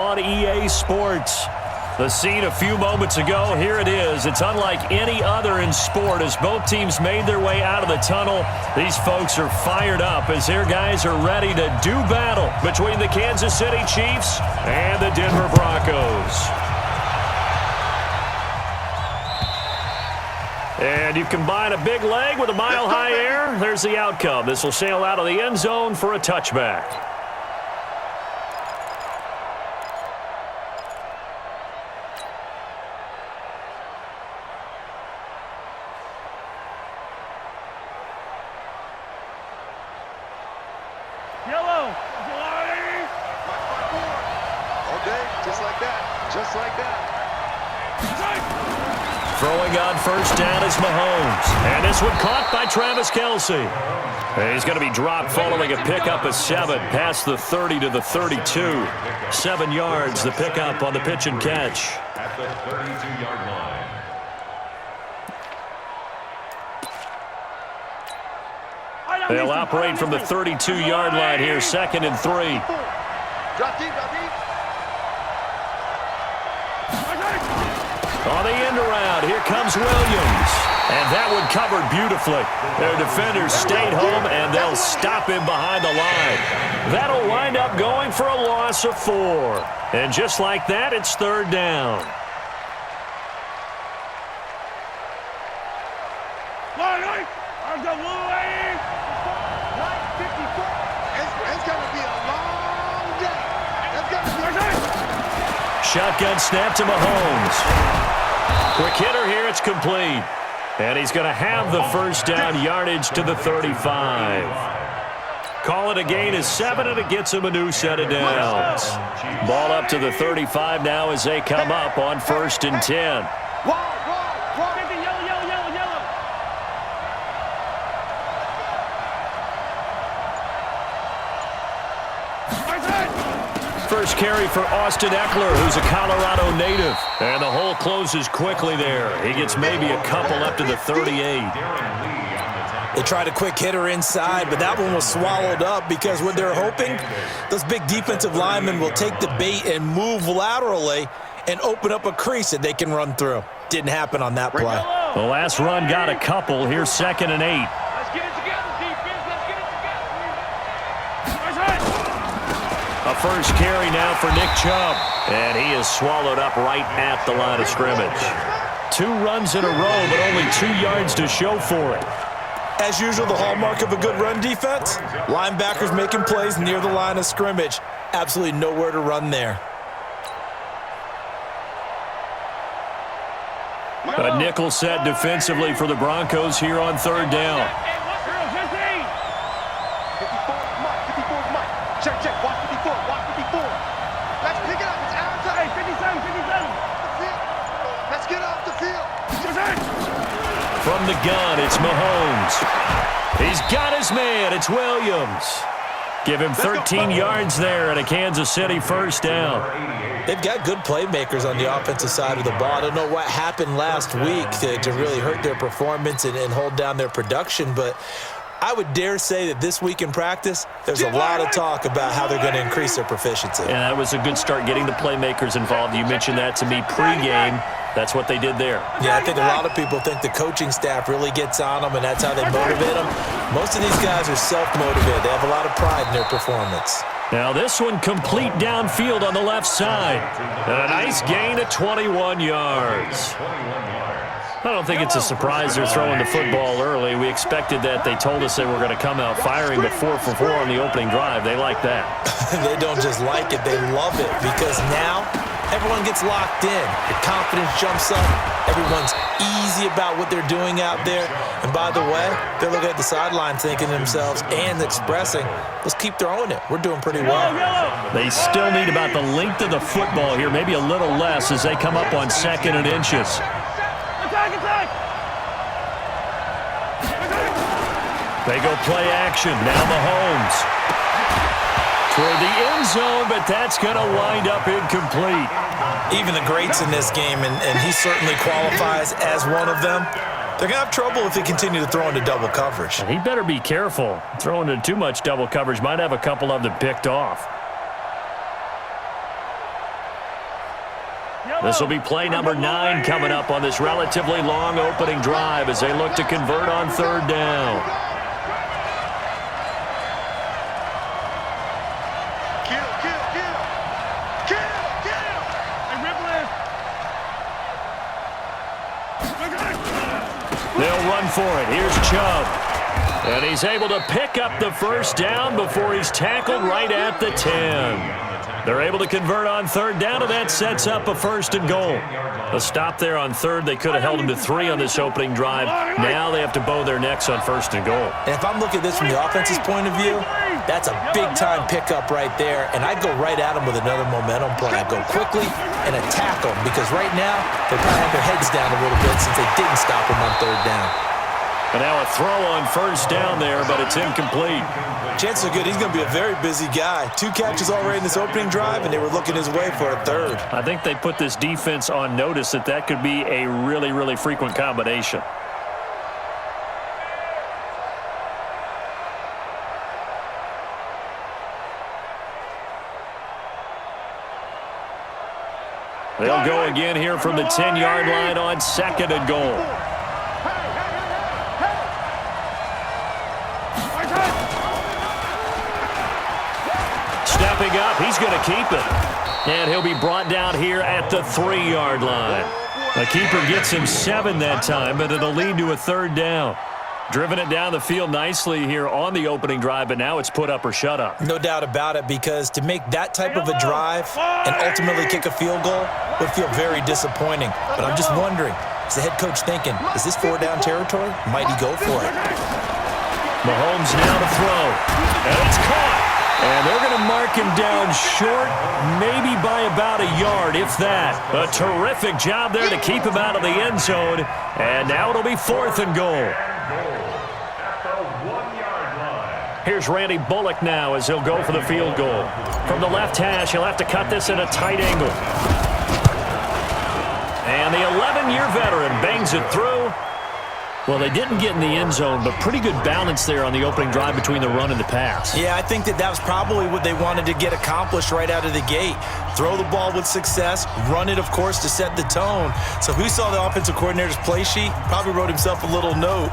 On EA Sports. The scene a few moments ago, here it is. It's unlike any other in sport as both teams made their way out of the tunnel. These folks are fired up as their guys are ready to do battle between the Kansas City Chiefs and the Denver Broncos. And you combine a big leg with a mile-high air, there's the outcome. This will sail out of the end zone for a touchback. Throwing on first down is Mahomes. And this one caught by Travis Kelce. And he's going to be dropped following a pickup of 7 past the 30 to the 32. 7 yards, the pickup on the pitch and catch. At the 32-yard line. They'll operate from the 32-yard line here, 2nd and 3. Drop deep, drop deep. On the end around, here comes Williams. And that one covered beautifully. Their defenders stayed home, and they'll stop him behind the line. That'll wind up going for a loss of 4. And just like that, it's 3rd down. It's going to be a long day. Shotgun snap to Mahomes. Quick hitter here, it's complete. And he's going to have the first down yardage to the 35. Call it a gain of 7, and it gets him a new set of downs. Ball up to the 35 now as they come up on 1st and 10. First carry for Austin Eckler, who's a Colorado native. And the hole closes quickly there. He gets maybe a couple up to the 38. They tried a quick hitter inside, but that one was swallowed up because what they're hoping, those big defensive linemen will take the bait and move laterally and open up a crease that they can run through. Didn't happen on that play. The last run got a couple. Here's 2nd and 8. A first carry now for Nick Chubb. And he is swallowed up right at the line of scrimmage. 2 runs in a row, but only 2 yards to show for it. As usual, the hallmark of a good run defense, linebackers making plays near the line of scrimmage. Absolutely nowhere to run there. A nickel set defensively for the Broncos here on 3rd down. Check, watch 54, watch 54. Let's pick it up, it's outside. 57. Let's get off the field. From the gun, it's Mahomes. He's got his man, it's Williams. Give him 13 yards there and a Kansas City first down. They've got good playmakers on the offensive side of the ball. I don't know what happened last week to really hurt their performance and hold down their production, but I would dare say that this week in practice, there's a lot of talk about how they're going to increase their proficiency. And that was a good start getting the playmakers involved. You mentioned that to me pregame. That's what they did there. Yeah, I think a lot of people think the coaching staff really gets on them, and that's how they motivate them. Most of these guys are self-motivated. They have a lot of pride in their performance. Now this one complete downfield on the left side. And a nice gain of 21 yards. I don't think it's a surprise they're throwing the football early. We expected that. They told us they were going to come out firing, but 4 for 4 on the opening drive. They like that. They don't just like it, they love it, because now everyone gets locked in. The confidence jumps up. Everyone's easy about what they're doing out there. And by the way, they're looking at the sideline thinking to themselves and expressing, let's keep throwing it. We're doing pretty well. They still need about the length of the football here, maybe a little less as they come up on 2nd and inches. They go play action. Now Mahomes. Toward the end zone, but that's going to wind up incomplete. Even the greats in this game, and he certainly qualifies as one of them, they're going to have trouble if they continue to throw into double coverage. He better be careful. Throwing into too much double coverage might have a couple of them picked off. This will be play number 9 coming up on this relatively long opening drive as they look to convert on third down. They'll run for it. Here's Chubb. And he's able to pick up the first down before he's tackled right at the 10. They're able to convert on third down, and that sets up a 1st and goal. A stop there on third. They could have held him to 3 on this opening drive. Now they have to bow their necks on 1st and goal. And if I'm looking at this from the offense's point of view, that's a big-time pickup right there. And I go right at them with another momentum play. I go quickly and attack them because right now they probably have their heads down a little bit since they didn't stop them on third down. And now a throw on first down there, but it's incomplete. Chances are good he's going to be a very busy guy. 2 catches already in this opening drive, and they were looking his way for a 3rd. I think they put this defense on notice that could be a really, really frequent combination. They'll go again here from the 10-yard line on 2nd and goal. Stepping up, he's going to keep it. And he'll be brought down here at the 3-yard line. The keeper gets him 7 that time, but it'll lead to a 3rd down. Driven it down the field nicely here on the opening drive, but now it's put up or shut up. No doubt about it, because to make that type of a drive and ultimately kick a field goal would feel very disappointing. But I'm just wondering, is the head coach thinking, is this 4-down territory? Might he go for it? Mahomes now to throw. And it's caught. And they're going to mark him down short, maybe by about a yard, if that. A terrific job there to keep him out of the end zone. And now it'll be 4th and goal. Here's Randy Bullock now as he'll go for the field goal. From the left hash, he'll have to cut this at a tight angle. And the 11-year veteran bangs it through. Well, they didn't get in the end zone, but pretty good balance there on the opening drive between the run and the pass. Yeah, I think that was probably what they wanted to get accomplished right out of the gate. Throw the ball with success, run it, of course, to set the tone. So who saw the offensive coordinator's play sheet? Probably wrote himself a little note.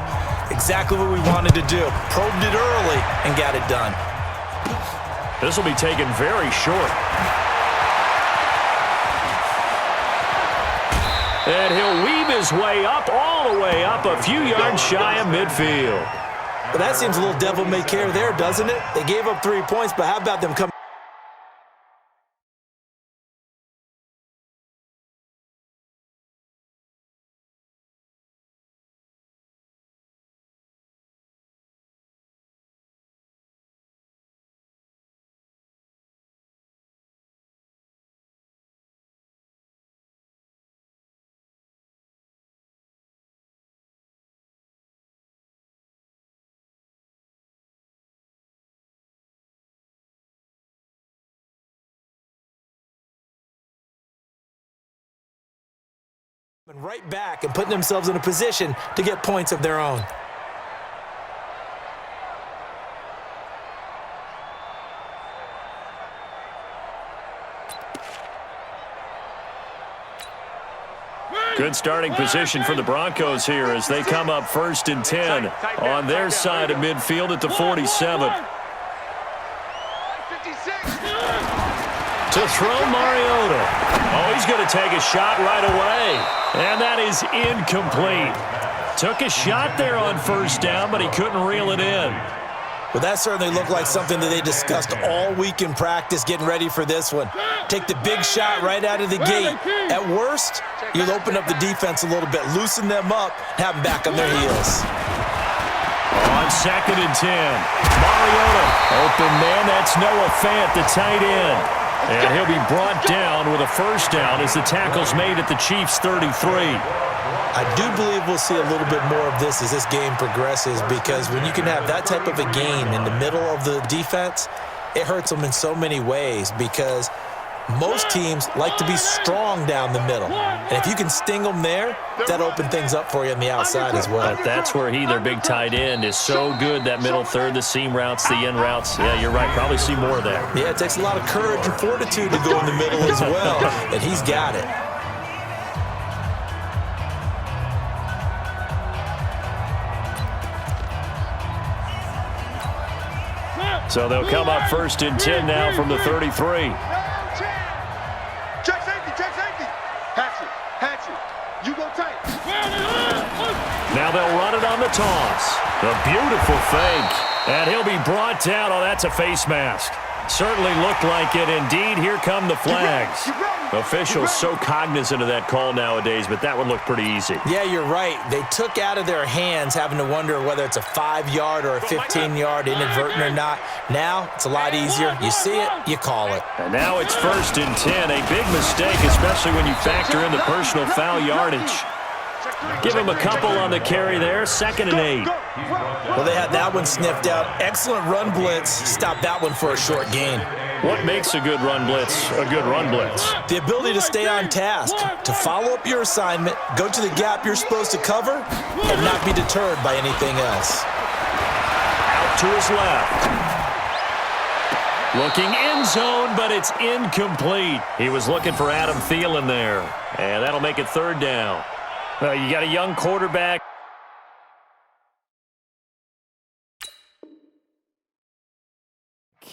Exactly what we wanted to do. Probed it early and got it done. This will be taken very short. And he'll weave his way up, all the way up, a few yards shy of midfield. But that seems a little devil-may-care there, doesn't it? They gave up 3 points, but how about them coming? Right back and putting themselves in a position to get points of their own. Good starting position for the Broncos here as they come up 1st and 10 on their side of midfield at the 47. To throw Mariota. Oh, he's going to take a shot right away. And that is incomplete. Took a shot there on 1st down, but he couldn't reel it in. Well, that certainly looked like something that they discussed all week in practice, getting ready for this one. Take the big shot right out of the gate. At worst, you'll open up the defense a little bit, loosen them up, have them back on their heels. On 2nd and 10, Mariota. Open man, that's Noah Fant, the tight end. And he'll be brought down with a 1st down as the tackle's made at the Chiefs' 33. I do believe we'll see a little bit more of this as this game progresses, because when you can have that type of a gain in the middle of the defense, it hurts them in so many ways, because most teams like to be strong down the middle. And if you can sting them there, that'll open things up for you on the outside as well. But that's where their big tight end, is so good, that middle third, the seam routes, the in routes. Yeah, you're right. Probably see more of that. Yeah, it takes a lot of courage and fortitude to go in the middle as well, and he's got it. So they'll come up 1st and 10 now from the 33. Check safety, check safety. Hatch it. You go tight. Now they'll run it on the toss. A beautiful fake. And he'll be brought down. Oh, that's a face mask. Certainly looked like it. Indeed, here come the flags. Officials so cognizant of that call nowadays, but that one looked pretty easy. Yeah, you're right. They took out of their hands having to wonder whether it's a 5-yard or a 15-yard inadvertent or not. Now, it's a lot easier. You see it, you call it. And now it's 1st and 10. A big mistake, especially when you factor in the personal foul yardage. Give him a couple on the carry there. 2nd and 8. Well, they had that one sniffed out. Excellent run blitz. Stop that one for a short gain. What makes a good run blitz a good run blitz? The ability to stay on task, to follow up your assignment, go to the gap you're supposed to cover, and not be deterred by anything else. Out to his left. Looking end zone, but it's incomplete. He was looking for Adam Thielen there. And that'll make it 3rd down. Well, you got a young quarterback.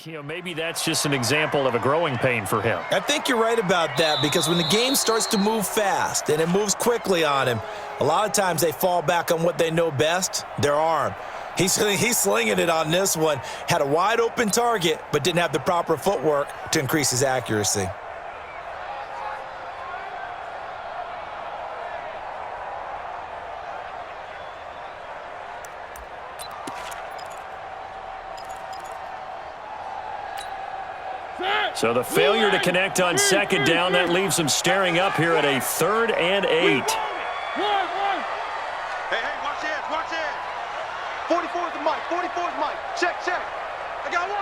You know, maybe that's just an example of a growing pain for him. I think you're right about that, because when the game starts to move fast and it moves quickly on him, a lot of times they fall back on what they know best, their arm. He's slinging it on this one. Had a wide open target, but didn't have the proper footwork to increase his accuracy. So the failure to connect on 2nd down, that leaves them staring up here at a 3rd and 8. Hey, watch this, watch this. 44 is the mic, 44 is mic. Check. I got one.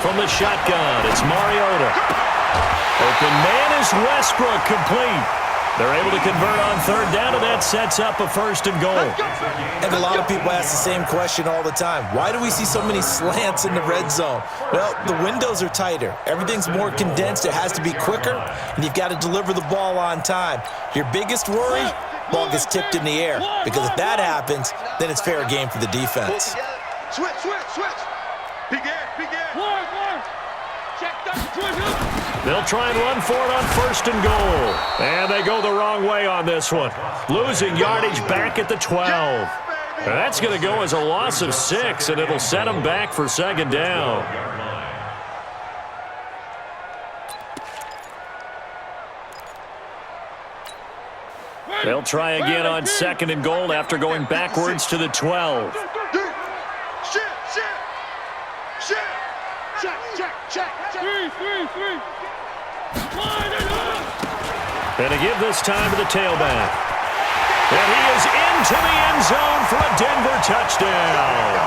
From the shotgun, it's Mariota. Open man is Westbrook, complete. They're able to convert on 3rd down, and that sets up a 1st and goal. And a lot of people ask the same question all the time. Why do we see so many slants in the red zone? Well, the windows are tighter. Everything's more condensed. It has to be quicker, and you've got to deliver the ball on time. Your biggest worry? Ball gets tipped in the air. Because if that happens, then it's fair game for the defense. Switch. Big air. Check that. They'll try and run for it on 1st and goal. And they go the wrong way on this one. Losing yardage back at the 12. And that's going to go as a loss of 6, and it'll set them back for 2nd down. They'll try again on 2nd and goal after going backwards to the 12. Check. Three. And to give this time to the tailback. And he is into the end zone for a Denver touchdown.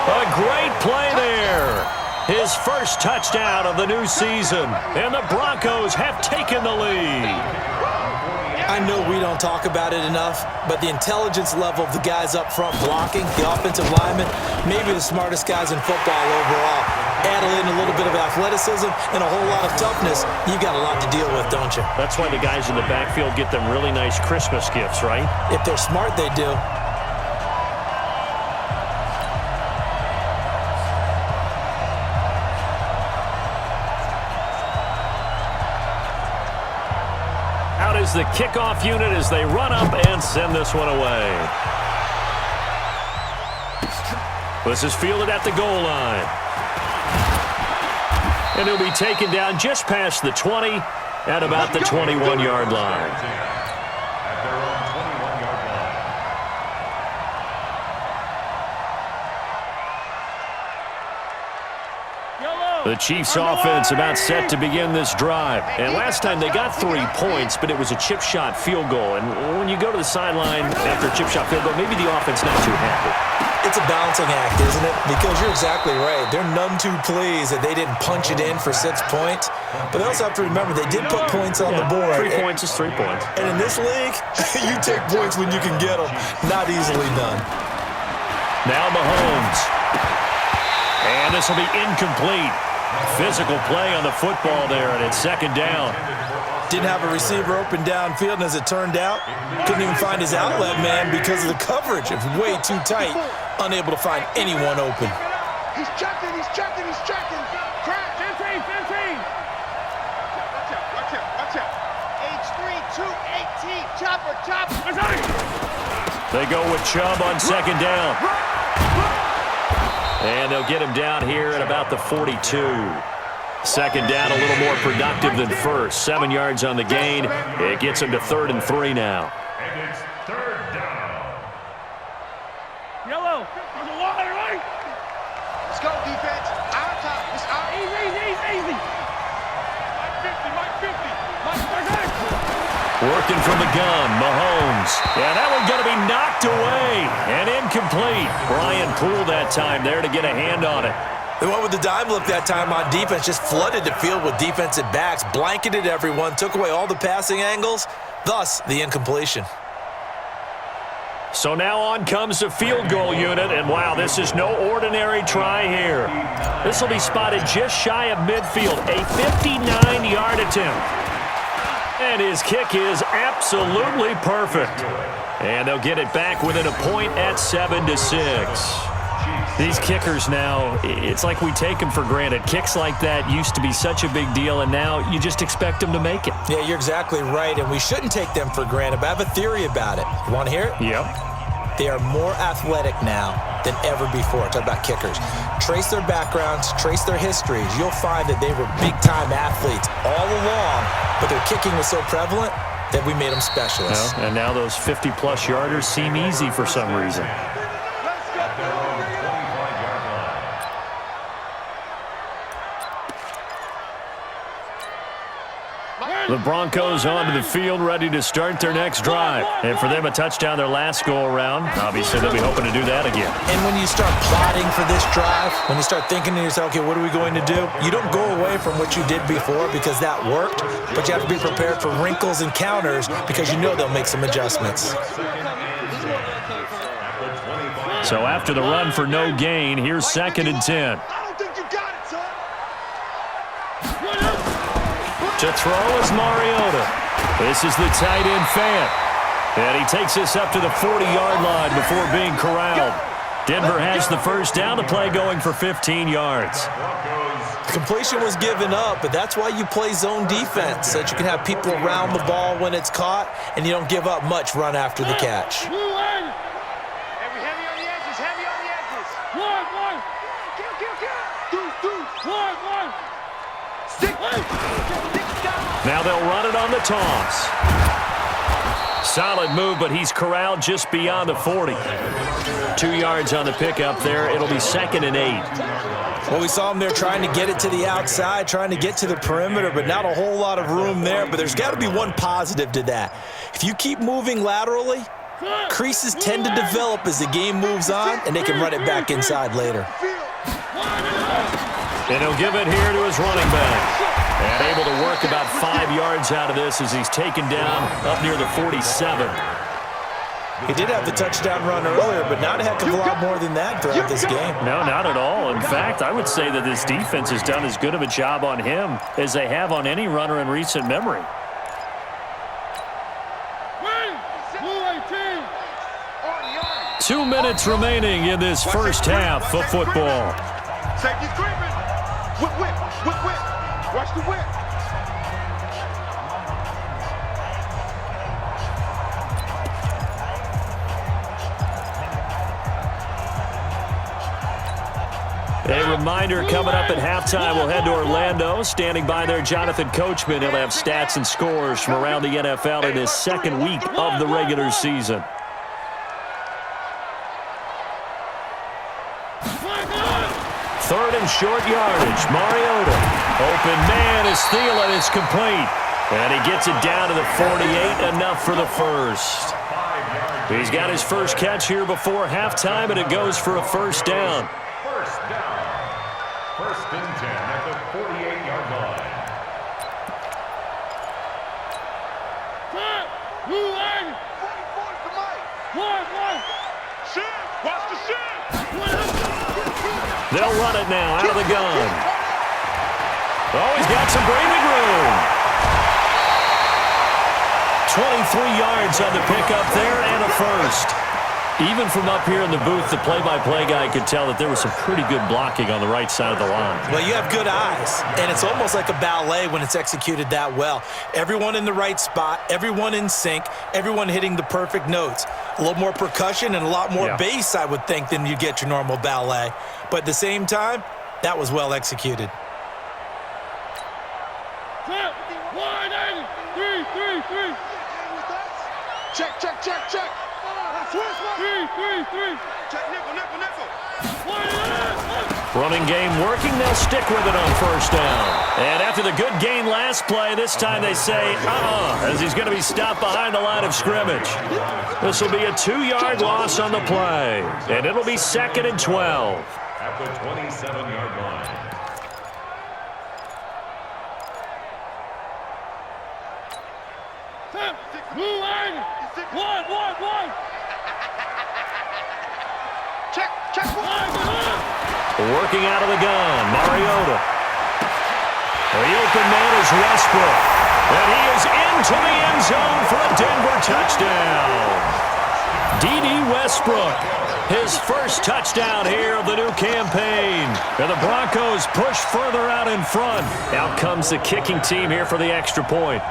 A great play there. His first touchdown of the new season. And the Broncos have taken the lead. I know we don't talk about it enough, but the intelligence level of the guys up front blocking, the offensive linemen, maybe the smartest guys in football overall. Add in a little bit of athleticism and a whole lot of toughness, you got a lot to deal with, don't you? That's why the guys in the backfield get them really nice Christmas gifts, right? If they're smart, they do. Out is the kickoff unit as they run up and send this one away. This is fielded at the goal line. And he'll be taken down just past the 20 at about the 21-yard line. The Chiefs offense about set to begin this drive. And last time they got 3 points, but it was a chip shot field goal. And when you go to the sideline after a chip shot field goal, maybe the offense not too happy. It's a balancing act, isn't it? Because you're exactly right. They're none too pleased that they didn't punch it in for 6 points. But they also have to remember they did put points on the board. 3 points is 3 points. And in this league, you take points when you can get them. Not easily done. Now Mahomes. And this will be incomplete. Physical play on the football there, and it's second down. Didn't have a receiver open downfield, and as it turned out, couldn't even find his outlet man because of the coverage. It was way too tight, unable to find anyone open. He's checking, he's checking, he's checking. Crack. 15. Watch out. H3, 218. Chopper. They go with Chubb on second down. And they'll get him down here at about the 42. Second down, a little more productive than first. 7 yards on the gain. It gets him to 3rd and 3 now. And it's 3rd down. Yellow. There's a wire, right? Let's go, defense. Our top. It's our easy. Mike 50. Working from the gun, Mahomes. Yeah, that one going to be knocked away and incomplete. Brian Poole that time there to get a hand on it. They went with the dime look that time on defense, just flooded the field with defensive backs, blanketed everyone, took away all the passing angles, thus the incompletion. So now on comes the field goal unit, and wow, this is no ordinary try here. This will be spotted just shy of midfield, a 59-yard attempt. And his kick is absolutely perfect. And they'll get it back within a point at 7-6. These kickers now, it's like we take them for granted. Kicks like that used to be such a big deal, and now you just expect them to make it. Yeah, you're exactly right, and we shouldn't take them for granted, but I have a theory about it. You want to hear it? Yep. They are more athletic now than ever before. Talk about kickers. Trace their backgrounds, trace their histories. You'll find that they were big-time athletes all along, but their kicking was so prevalent that we made them specialists. And now those 50-plus yarders seem easy for some reason. The Broncos onto the field, ready to start their next drive. And for them, a touchdown their last go-around. Obviously, they'll be hoping to do that again. And when you start plotting for this drive, when you start thinking to yourself, okay, what are we going to do? You don't go away from what you did before because that worked, but you have to be prepared for wrinkles and counters because you know they'll make some adjustments. So after the run for no gain, here's 2nd and 10. To throw is Mariota. This is the tight end Fant. And he takes us up to the 40-yard line before being corralled. Denver has the first down, the play going for 15 yards. Completion was given up, but that's why you play zone defense, so that you can have people around the ball when it's caught, and you don't give up much run after the catch. Heavy on the edges. One. Kill. Stick. Now they'll run it on the toss. Solid move, but he's corralled just beyond the 40. 2 yards on the pickup there. It'll be 2nd and 8. Well, we saw him there trying to get it to the outside, trying to get to the perimeter, but not a whole lot of room there. But there's got to be one positive to that. If you keep moving laterally, creases tend to develop as the game moves on, and they can run it back inside later. And he'll give it here to his running back. And able to work about 5 yards out of this as he's taken down up near the 47. He did have the touchdown run earlier, but not a heck of a lot more than that throughout this game. No, not at all. In fact, I would say that this defense has done as good of a job on him as they have on any runner in recent memory. Two minutes remaining in this first half of football. Safety's creeping. Whip. Watch the whip. A reminder coming up at halftime, we'll head to Orlando. Standing by there, Jonathan Coachman. He'll have stats and scores from around the NFL in his 2nd week of the regular season. Third and short yardage. Mariota. Open man is Thielen. It's complete. And he gets it down to the 48. Enough for the first. He's got his first catch here before halftime, and it goes for a first down. First down. 1st and 10 at the 48-yard line. Watch the shit. They'll run it now out of the gun. Oh, he's got some breathing room. 23 yards on the pickup there and a first. Even from up here in the booth, the play-by-play guy could tell that there was some pretty good blocking on the right side of the line. Well, you have good eyes, and it's almost like a ballet when it's executed that well. Everyone in the right spot, everyone in sync, everyone hitting the perfect notes. A little more percussion and a lot more bass, I would think, than you get your normal ballet. But at the same time, that was well executed. Check, check, check, check. Check, nickel, nickel, nickel. Running game working. They'll stick with it on first down. And after the good gain last play, this time they say, as he's going to be stopped behind the line of scrimmage. This will be a 2-yard loss on the play. And it'll be 2nd and 12. At the 27-yard line. One. Check, one. Working out of the gun, Mariota. The open man is Westbrook. And he is into the end zone for a Denver touchdown. D.D. Westbrook, his first touchdown here of the new campaign. And the Broncos push further out in front. Out comes the kicking team here for the extra point.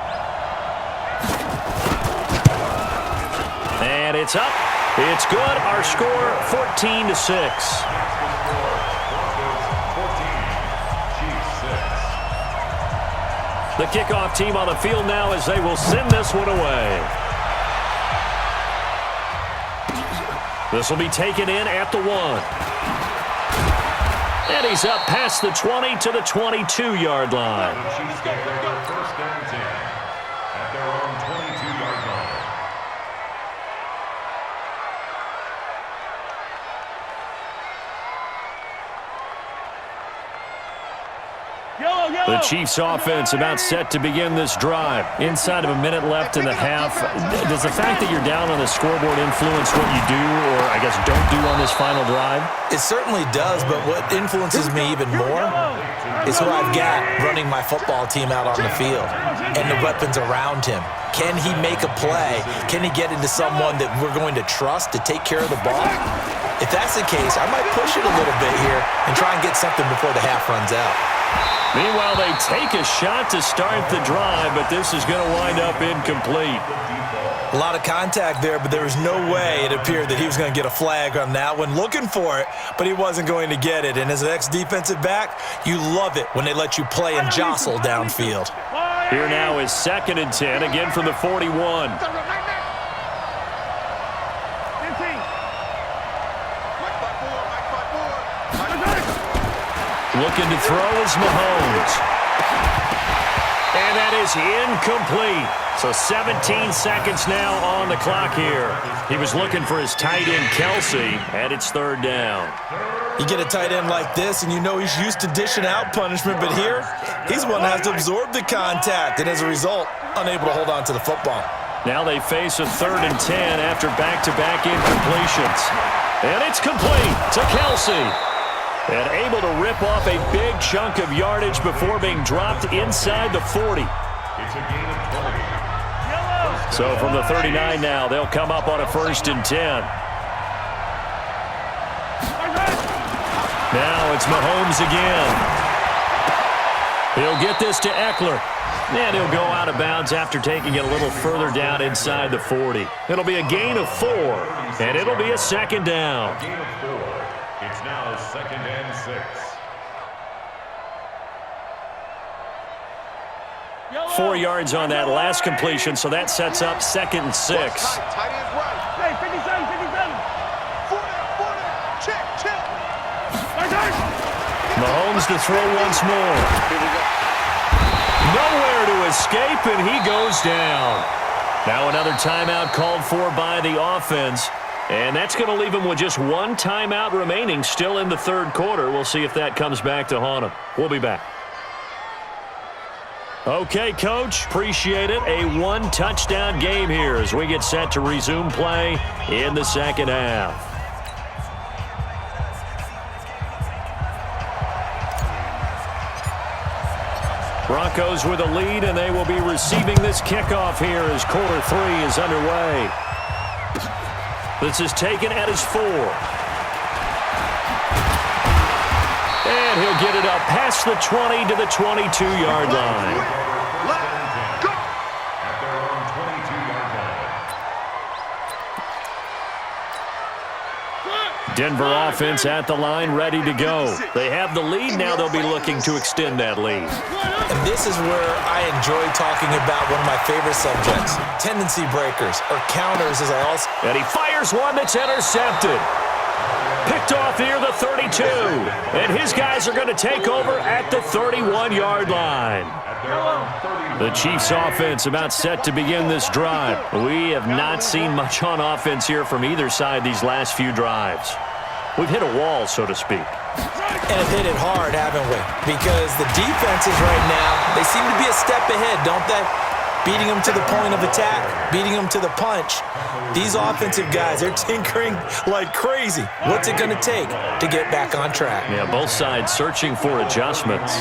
And it's up. It's good. Our score, 14-6. The kickoff team on the field now as they will send this one away. This will be taken in at the 1. And he's up past the 20 to the 22-yard line. The Chiefs get their first down 10 at their own 22-yard line. The Chiefs offense about set to begin this drive. Inside of a minute left in the half. Does the fact that you're down on the scoreboard influence what you do or, I guess, don't do on this final drive? It certainly does, but what influences me even more is who I've got running my football team out on the field and the weapons around him. Can he make a play? Can he get into someone that we're going to trust to take care of the ball? If that's the case, I might push it a little bit here and try and get something before the half runs out. Meanwhile, they take a shot to start the drive, but this is going to wind up incomplete. A lot of contact there, but there was no way it appeared that he was going to get a flag on that one. Looking for it, but he wasn't going to get it. And as an ex-defensive back, you love it when they let you play and jostle downfield. Here now is 2nd and 10, again from the 41. Looking to throw is Mahomes. And that is incomplete. So 17 seconds now on the clock here. He was looking for his tight end, Kelsey, and it's 3rd down. You get a tight end like this, and you know he's used to dishing out punishment, but here, he's the one that has to absorb the contact, and as a result, unable to hold on to the football. Now they face a 3rd and 10 after back-to-back incompletions. And it's complete to Kelsey. And able to rip off a big chunk of yardage before being dropped inside the 40. It's a gain of 20. So from the 39 now, they'll come up on a 1st and 10. Now it's Mahomes again. He'll get this to Eckler. And he'll go out of bounds after taking it a little further down inside the 40. It'll be a gain of 4, and it'll be a 2nd down. A gain of 4. It's now 2nd and 6. 4 yards on that last completion, so that sets up 2nd and 6. Tight end's right. Hey, 57. 40. Check. Mahomes to throw once more. Nowhere to escape, and he goes down. Now another timeout called for by the offense. And that's going to leave him with just 1 timeout remaining still in the 3rd quarter. We'll see if that comes back to haunt him. We'll be back. Okay, Coach, appreciate it. A 1-touchdown game here as we get set to resume play in the 2nd half. Broncos with a lead, and they will be receiving this kickoff here as quarter 3 is underway. This is taken at his 4. And he'll get it up past the 20 to the 22-yard line. Denver offense at the line, ready to go. They have the lead. Now they'll be looking to extend that lead. And this is where I enjoy talking about one of my favorite subjects, tendency breakers, or counters, as I also... And he fires one that's intercepted. Picked off near the 32. And his guys are going to take over at the 31-yard line. The Chiefs offense about set to begin this drive. We have not seen much on offense here from either side these last few drives. We've hit a wall, so to speak. And have hit it hard, haven't we? Because the defenses right now, they seem to be a step ahead, don't they? Beating them to the point of attack, beating them to the punch. These offensive guys, they're tinkering like crazy. What's it going to take to get back on track? Yeah, both sides searching for adjustments.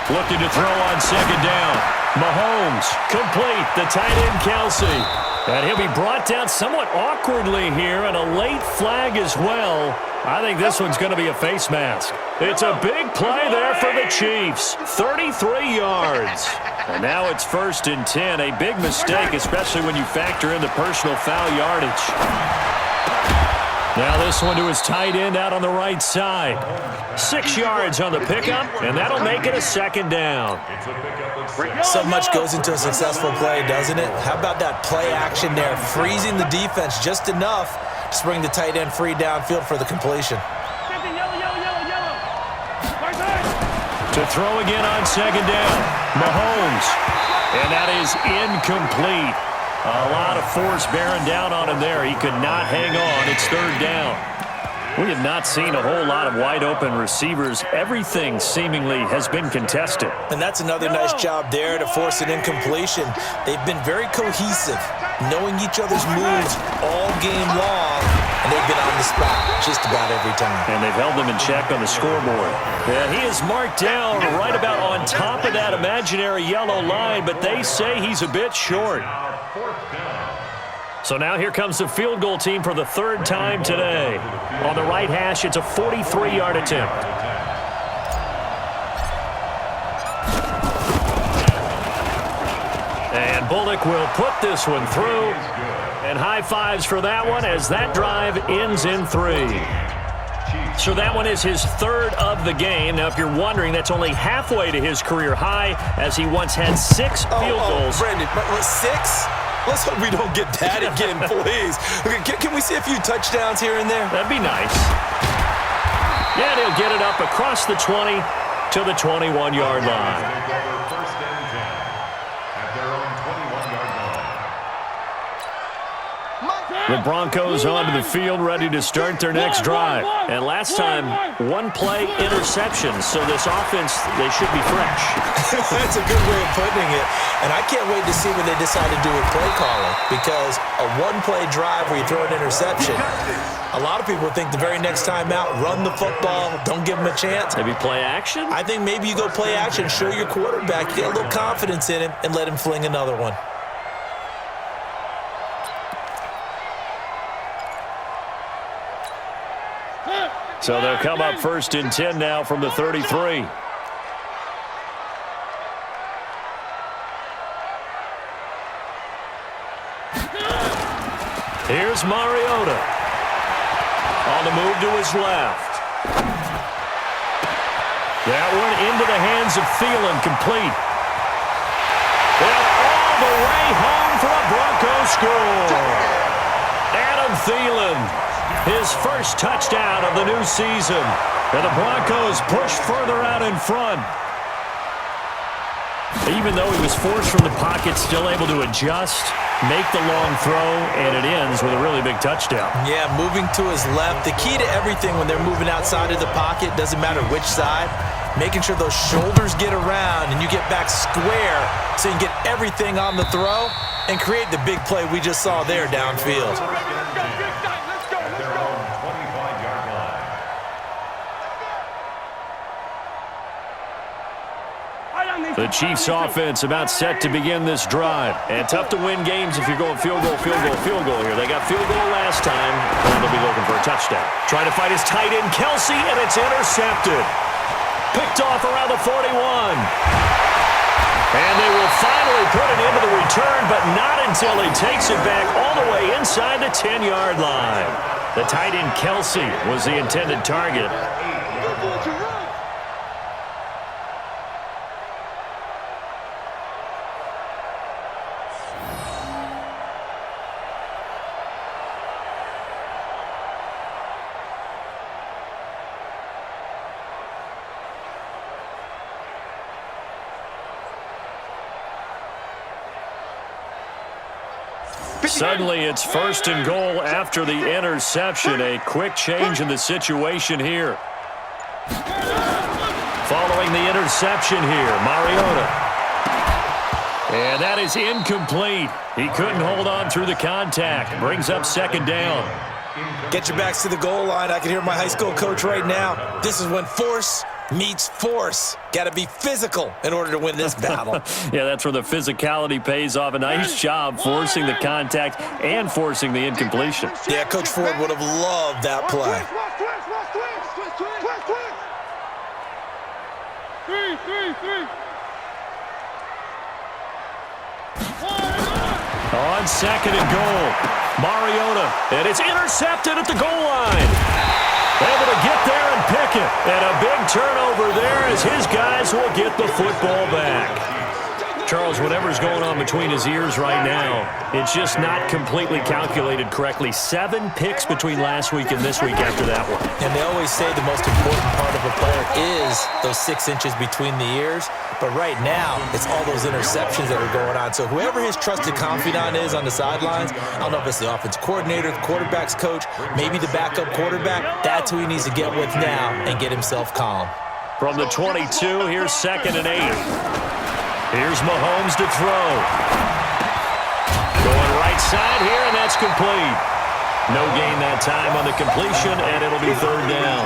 Looking to throw on second down. Mahomes, complete. The tight end, Kelsey. And he'll be brought down somewhat awkwardly here, and a late flag as well. I think this one's going to be a face mask. It's a big play there for the Chiefs. 33 yards. And now it's 1st and 10. A big mistake, especially when you factor in the personal foul yardage. Now this one to his tight end out on the right side. 6 yards on the pickup, and that'll make it a second down. So much goes into a successful play, doesn't it? How about that play action there, freezing the defense just enough to bring the tight end free downfield for the completion. To throw again on second down, Mahomes, and that is incomplete. A lot of force bearing down on him there. He could not hang on. It's 3rd down. We have not seen a whole lot of wide-open receivers. Everything seemingly has been contested. And that's another nice job there to force an incompletion. They've been very cohesive, knowing each other's moves all game long, and they've been on the spot just about every time. And they've held them in check on the scoreboard. Yeah, he is marked down right about on top of that imaginary yellow line, but they say he's a bit short. So now here comes the field goal team for the 3rd time today. On the right hash, it's a 43-yard attempt. And Bullock will put this one through. And high fives for that one as that drive ends in 3. So that one is his 3rd of the game. Now, if you're wondering, that's only halfway to his career high, as he once had 6 field goals. Brandon, but 6? Let's hope we don't get that again, please. Okay, can we see a few touchdowns here and there? That'd be nice. Yeah, and he'll get it up across the 20 to the 21-yard line. The Broncos onto the field, ready to start their next drive. And last time, 1-play interception. So this offense, they should be fresh. That's a good way of putting it. And I can't wait to see what they decide to do with play calling. Because a 1-play drive where you throw an interception, a lot of people think the very next time out, run the football, don't give them a chance. Maybe play action? I think maybe you go play action, show your quarterback, get a little confidence in him, and let him fling another one. So they'll come up 1st and 10 now from the 33. Here's Mariota. On the move to his left. That one into the hands of Thielen, complete. And all the way home for a Broncos score. Adam Thielen. His first touchdown of the new season. And the Broncos push further out in front. Even though he was forced from the pocket, still able to adjust, make the long throw, and it ends with a really big touchdown. Yeah, moving to his left. The key to everything when they're moving outside of the pocket, doesn't matter which side, making sure those shoulders get around and you get back square so you can get everything on the throw and create the big play we just saw there downfield. The Chiefs offense about set to begin this drive. And tough to win games if you're going field goal here. They got field goal last time, and they'll be looking for a touchdown. Trying to fight his tight end, Kelsey, and it's intercepted. Picked off around the 41. And they will finally put it into the return, but not until he takes it back all the way inside the 10-yard line. The tight end, Kelsey, was the intended target. Suddenly, it's 1st and goal after the interception. A quick change in the situation here. Following the interception here, Mariota. And that is incomplete. He couldn't hold on through the contact. Brings up 2nd down. Get your backs to the goal line. I can hear my high school coach right now. This is when force meets force. Got to be physical in order to win this battle. Yeah, that's where the physicality pays off. A nice job forcing the contact and forcing the incompletion. Yeah, Coach Ford would have loved that play. On 2nd and goal, Mariota, and it's intercepted at the goal line. Able to get there and pick it. And a big turnover there as his guys will get the football back. Charles, whatever's going on between his ears right now, it's just not completely calculated correctly. 7 picks between last week and this week after that one. And they always say the most important part of a player is those 6 inches between the ears. But right now, it's all those interceptions that are going on. So whoever his trusted confidant is on the sidelines, I don't know if it's the offensive coordinator, the quarterback's coach, maybe the backup quarterback, that's who he needs to get with now and get himself calm. From the 22, here's 2nd and 8. Here's Mahomes to throw. Going right side here, and that's complete. No gain that time on the completion, and it'll be 3rd down.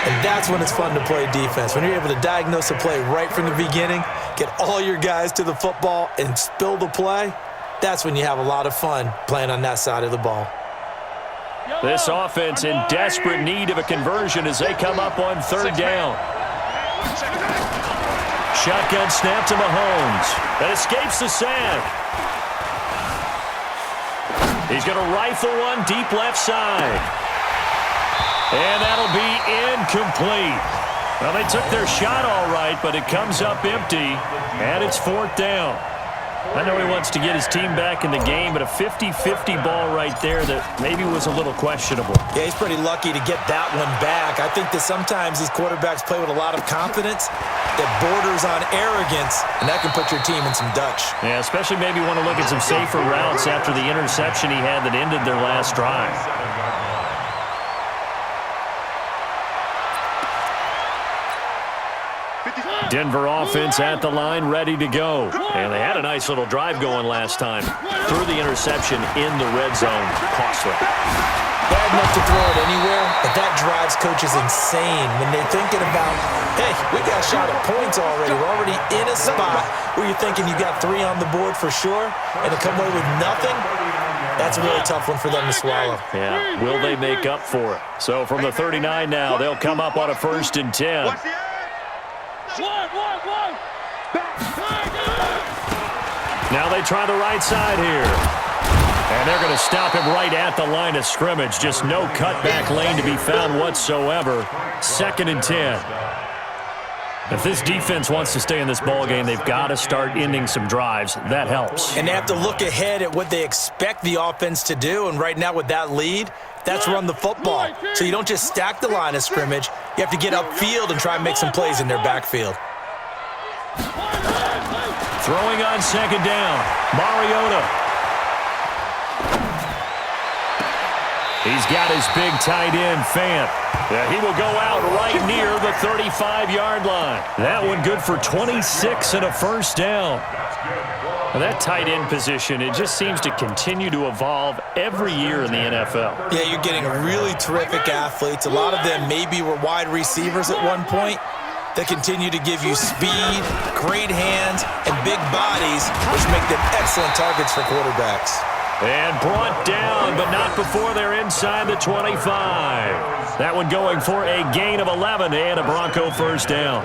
And that's when it's fun to play defense. When you're able to diagnose a play right from the beginning, get all your guys to the football, and spill the play, that's when you have a lot of fun playing on that side of the ball. This offense in desperate need of a conversion as they come up on 3rd down. Shotgun snap to Mahomes. That escapes the sack. He's going to rifle one deep left side. And that'll be incomplete. Well, they took their shot all right, but it comes up empty, and it's 4th down. I know he wants to get his team back in the game, but a 50-50 ball right there that maybe was a little questionable. Yeah, he's pretty lucky to get that one back. I think that sometimes these quarterbacks play with a lot of confidence that borders on arrogance, and that can put your team in some Dutch. Yeah, especially maybe want to look at some safer routes after the interception he had that ended their last drive. Denver offense at the line, ready to go. And they had a nice little drive going last time. Threw the interception in the red zone. Costly. Bad enough to throw it anywhere, but that drives coaches insane when they're thinking about, hey, we got a shot at points already. We're already in a spot where you're thinking you got 3 on the board for sure, and to come away with nothing, that's a really tough one for them to swallow. Yeah, will they make up for it? So from the 39 now, they'll come up on a 1st and 10. Now they try the right side here. And they're going to stop him right at the line of scrimmage. Just no cutback lane to be found whatsoever. 2nd and 10. If this defense wants to stay in this ballgame, they've got to start ending some drives. That helps. And they have to look ahead at what they expect the offense to do. And right now with that lead, that's run the football. So you don't just stack the line of scrimmage. You have to get upfield and try and make some plays in their backfield. Throwing on 2nd down, Mariota. He's got his big tight end, Fant. Yeah, he will go out right near the 35-yard line. That one good for 26 and a 1st down. Well, that tight end position, it just seems to continue to evolve every year in the NFL. Yeah, you're getting really terrific athletes. A lot of them maybe were wide receivers at one point. They continue to give you speed, great hands, and big bodies, which make them excellent targets for quarterbacks. And brought down, but not before they're inside the 25. That one going for a gain of 11 and a Bronco first down.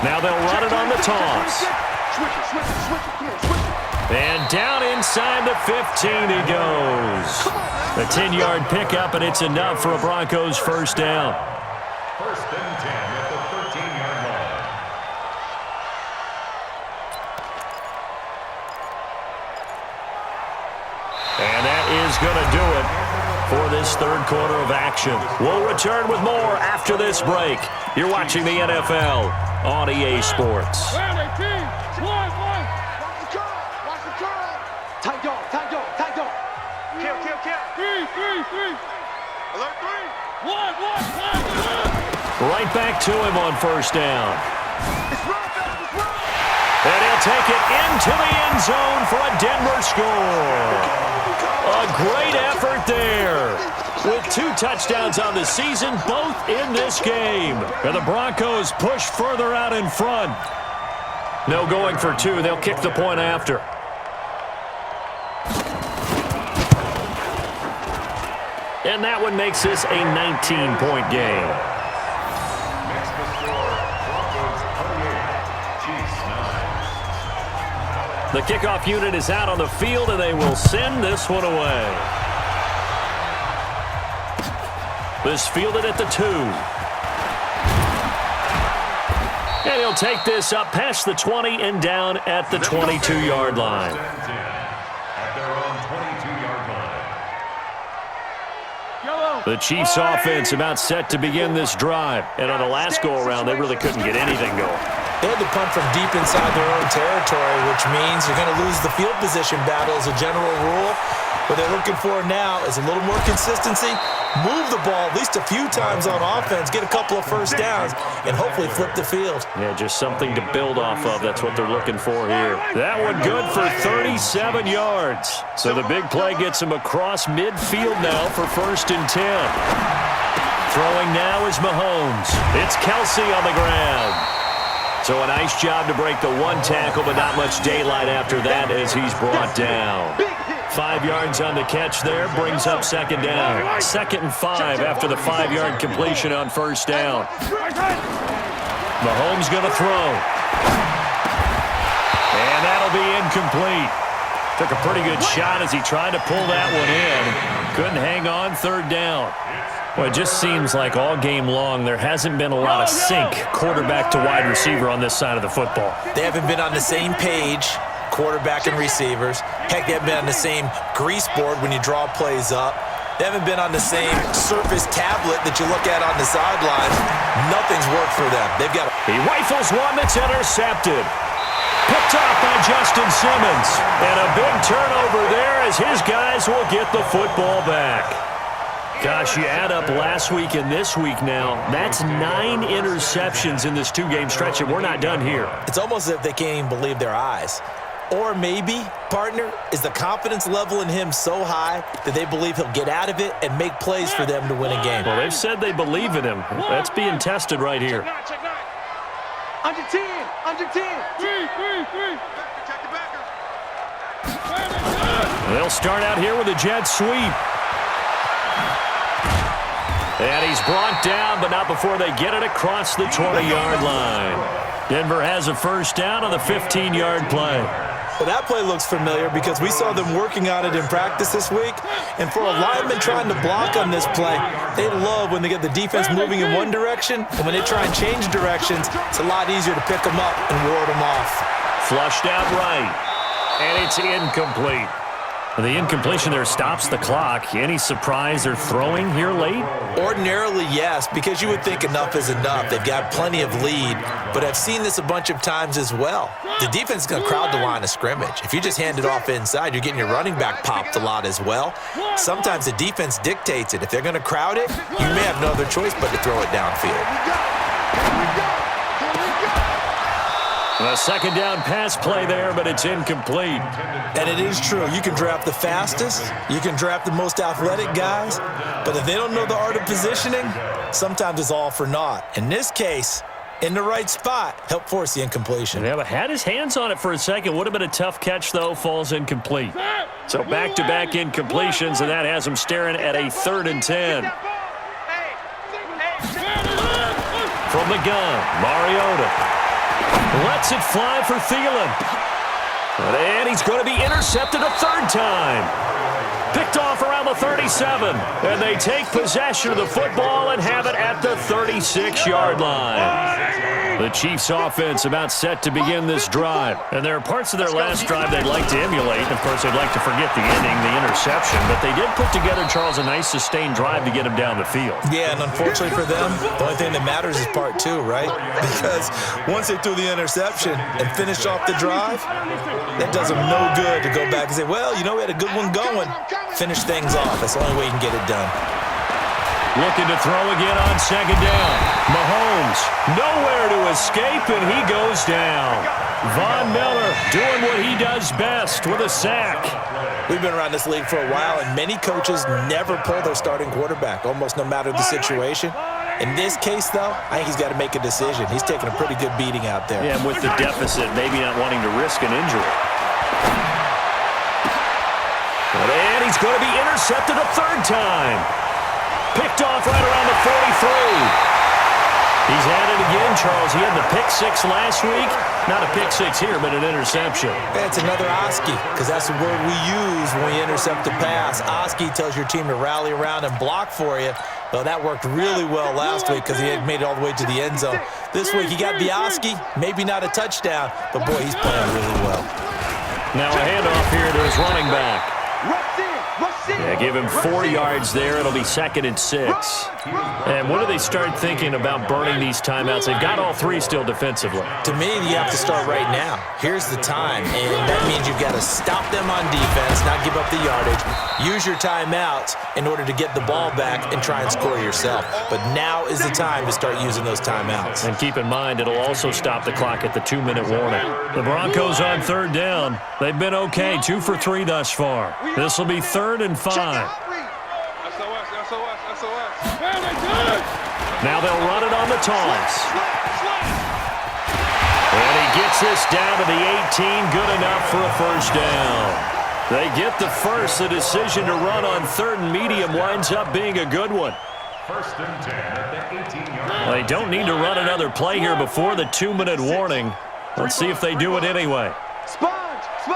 Now they'll run it on the toss. And down inside the 15 he goes. A 10-yard pickup, and it's enough for a Broncos first down. First and 10 at the 13-yard line. And that is going to do it for this third quarter of action. We'll return with more after this break. You're watching the NFL on EA Sports. Watch the curl. Tight dog. Kill. Three. Alert 3. One. Right back to him on first down. It's run. And he'll take it into the end zone for a Denver score. A great effort there. With 2 touchdowns on the season, both in this game. And the Broncos push further out in front. No going for 2. They'll kick the point after. And that one makes this a 19-point game. Next to score, Broncos 38, Chiefs 9. The kickoff unit is out on the field, and they will send this one away. This fielded at the 2. And he'll take this up past the 20 and down at the 22-yard line. At their own 22-yard line. The Chiefs' offense about set to begin this drive. And on the last go-around, they really couldn't get anything going. They had to punt from deep inside their own territory, which means you're going to lose the field position battle as a general rule. What they're looking for now is a little more consistency, move the ball at least a few times on offense, get a couple of first downs, and hopefully flip the field. Yeah, just something to build off of. That's what they're looking for here. That one good for 37 yards. So the big play gets him across midfield now for first and 10. Throwing now is Mahomes. It's Kelsey on the ground. So a nice job to break the 1 tackle, but not much daylight after that as he's brought down. 5 yards on the catch there, brings up second down. 2nd and 5 after the 5-yard completion on first down. Mahomes going to throw. And that'll be incomplete. Took a pretty good shot as he tried to pull that one in. Couldn't hang on, third down. Well, it just seems like all game long there hasn't been a lot of sync quarterback to wide receiver on this side of the football. They haven't been on the same page, quarterback and receivers. Heck, they haven't been on the same grease board when you draw plays up. They haven't been on the same surface tablet that you look at on the sideline. Nothing's worked for them. They've got. He rifles one that's intercepted. Picked off by Justin Simmons. And a big turnover there as his guys will get the football back. Gosh, you add up last week and this week now, that's 9 interceptions in this 2-game stretch, and we're not done here. It's almost as if they can't even believe their eyes. Or maybe, partner, is the confidence level in him so high that they believe he'll get out of it and make plays for them to win a game. Well, they've said they believe in him. That's being tested right here. Check 9. Under 10. Three. Check the backer. They'll start out here with a jet sweep. And he's brought down, but not before they get it across the 20-yard line. Denver has a first down on the 15-yard play. Well, that play looks familiar because we saw them working on it in practice this week. And for a lineman trying to block on this play, they love when they get the defense moving in one direction. And when they try and change directions, it's a lot easier to pick them up and ward them off. Flushed out right. And it's incomplete. The incompletion there stops the clock. Any surprise they're throwing here late? Ordinarily, yes, because you would think enough is enough. They've got plenty of lead, but I've seen this a bunch of times as well. The defense is going to crowd the line of scrimmage. If you just hand it off inside, you're getting your running back popped a lot as well. Sometimes the defense dictates it. If they're going to crowd it, you may have no other choice but to throw it downfield. A second down pass play there, but it's incomplete. And it is true. You can draft the fastest. You can draft the most athletic guys. But if they don't know the art of positioning, sometimes it's all for naught. In this case, in the right spot, help force the incompletion. Yeah, but had his hands on it for a second. Would have been a tough catch, though. Falls incomplete. So back-to-back incompletions, and that has him staring at a 3rd and 10. From the gun, Mariota lets it fly for Thielen. And he's going to be intercepted a 3rd time. Picked off around the 37. And they take possession of the football and have it at the 36-yard line. The Chiefs' offense about set to begin this drive. And there are parts of their last drive they'd like to emulate. Of course, they'd like to forget the ending, the interception. But they did put together, Charles, a nice sustained drive to get him down the field. Yeah, and unfortunately for them, the only thing that matters is part 2, right? Because once they threw the interception and finished off the drive, that does them no good to go back and say, well, you know, we had a good one going. Finish things off. That's the only way you can get it done. Looking to throw again on 2nd down. Mahomes, nowhere to escape, and he goes down. Von Miller doing what he does best with a sack. We've been around this league for a while, and many coaches never pull their starting quarterback, almost no matter the situation. In this case, though, I think he's got to make a decision. He's taking a pretty good beating out there. Yeah, and with the deficit, maybe not wanting to risk an injury. And he's going to be intercepted a 3rd time. Picked off right around the 43. He's at it again, Charles. He had the pick 6 last week. Not a pick 6 here, but an interception. It's another Oski, because that's the word we use when we intercept a pass. Oski tells your team to rally around and block for you. Well, that worked really well last week because he had made it all the way to the end zone. This week, he got the Oski, maybe not a touchdown, but boy, he's playing really well. Now a handoff here to his running back. Yeah, give him 4 yards there. It'll be 2nd and 6. And what do they start thinking about burning these timeouts? They've got all 3 still defensively. To me, you have to start right now. Here's the time, and that means you've got to stop them on defense, not give up the yardage. Use your timeouts in order to get the ball back and try and score yourself. But now is the time to start using those timeouts. And keep in mind, it'll also stop the clock at the 2-minute warning. The Broncos on 3rd down. They've been okay, 2 for 3 thus far. This will be 3rd and 5. Now they'll run it on the toss. And he gets this down to the 18, good enough for a 1st down. They get the first. The decision to run on 3rd and medium winds up being a good one. 1st and 10 at the 18-yard line. They don't need to run another play here before the 2-minute warning. Let's see if they do it anyway. Sponge! 3.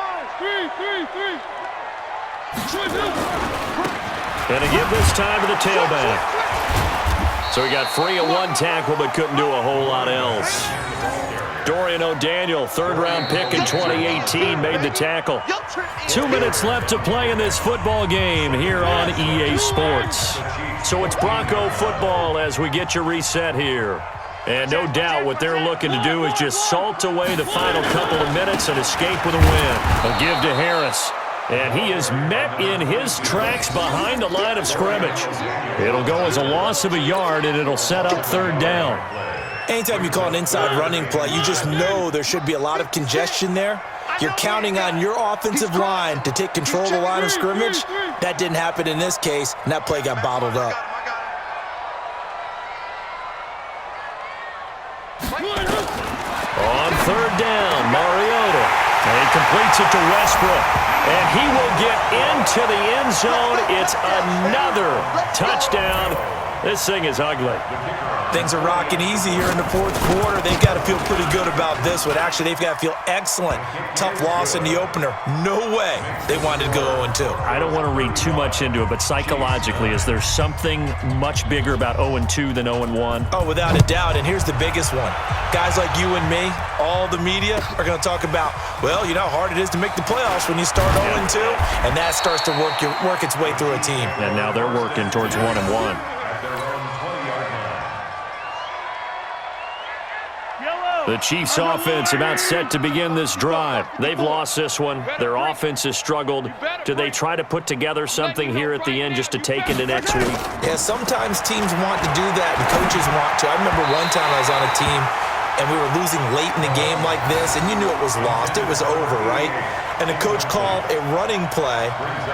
And to give this time to the tailback. So he got free of 1 tackle but couldn't do a whole lot else. Dorian O'Daniel, 3rd-round pick in 2018, made the tackle. 2 minutes left to play in this football game here on EA Sports. So it's Bronco football as we get you reset here. And no doubt what they're looking to do is just salt away the final couple of minutes and escape with a win. A give to Harris. And he is met in his tracks behind the line of scrimmage. It'll go as a loss of a yard, and it'll set up 3rd down. Anytime you call an inside running play, you just know there should be a lot of congestion there. You're counting on your offensive line to take control of the line of scrimmage. That didn't happen in this case, and that play got bottled up. On 3rd down, Mariota. And he completes it to Westbrook. And he will get into the end zone. It's another touchdown This thing is ugly. Things are rocking easy here in the fourth quarter. They've got to feel pretty good about this one. Actually, they've got to feel excellent. Tough loss in the opener. No way they wanted to go 0-2. I don't want to read too much into it, but psychologically, is there something much bigger about 0-2 than 0-1? Oh, without a doubt, and here's the biggest one. Guys like you and me, all the media, are going to talk about, well, you know how hard it is to make the playoffs when you start 0-2, and that starts to work its way through a team. And now they're working towards 1-1. The Chiefs' offense about set to begin this drive. They've lost this one. Their offense has struggled. Do they try to put together something here at the end just to take into next week? Yeah, sometimes teams want to do that, and coaches want to. I remember one time I was on a team, and we were losing late in the game like this, and you knew it was lost. It was over, right? And the coach called a running play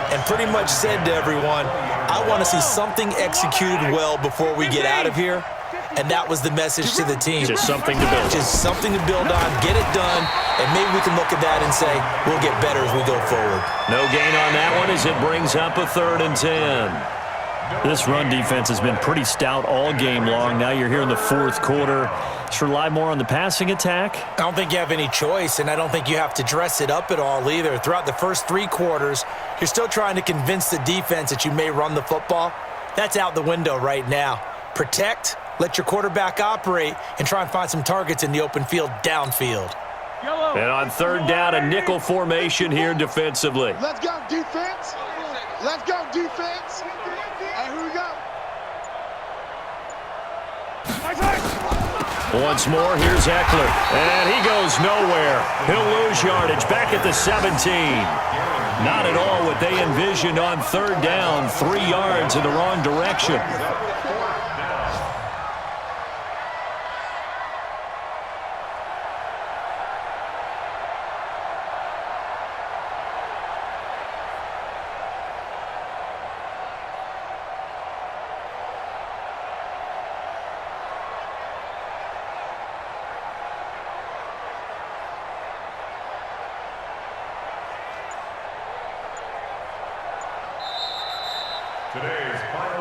and pretty much said to everyone, I want to see something executed well before we get out of here. And that was the message to the team. Just something to build. Just something to build on, get it done, and maybe we can look at that and say, we'll get better as we go forward. No gain on that one as it brings up a 3rd and 10. This run defense has been pretty stout all game long. Now you're here in the fourth quarter. Just rely more on the passing attack? I don't think you have any choice, and I don't think you have to dress it up at all either. Throughout the first 3 quarters, you're still trying to convince the defense that you may run the football. That's out the window right now. Protect, let your quarterback operate, and try and find some targets in the open field downfield. And on 3rd down, a nickel formation here defensively. Let's go, defense. Let's go, defense. Hey, here we go. Once more, here's Eckler. And he goes nowhere. He'll lose yardage back at the 17. Not at all what they envisioned on 3rd down. 3 yards in the wrong direction.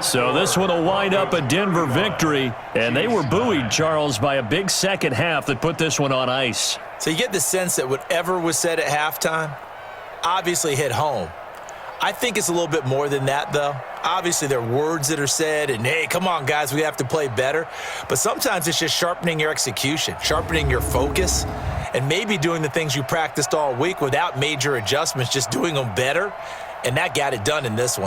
So this one will wind up a Denver victory, and they were buoyed, Charles, by a big second half that put this one on ice. So you get the sense that whatever was said at halftime obviously hit home. I think it's a little bit more than that, though. Obviously, there are words that are said, and, hey, come on, guys, we have to play better. But sometimes it's just sharpening your execution, sharpening your focus, and maybe doing the things you practiced all week without major adjustments, just doing them better, and that got it done in this one.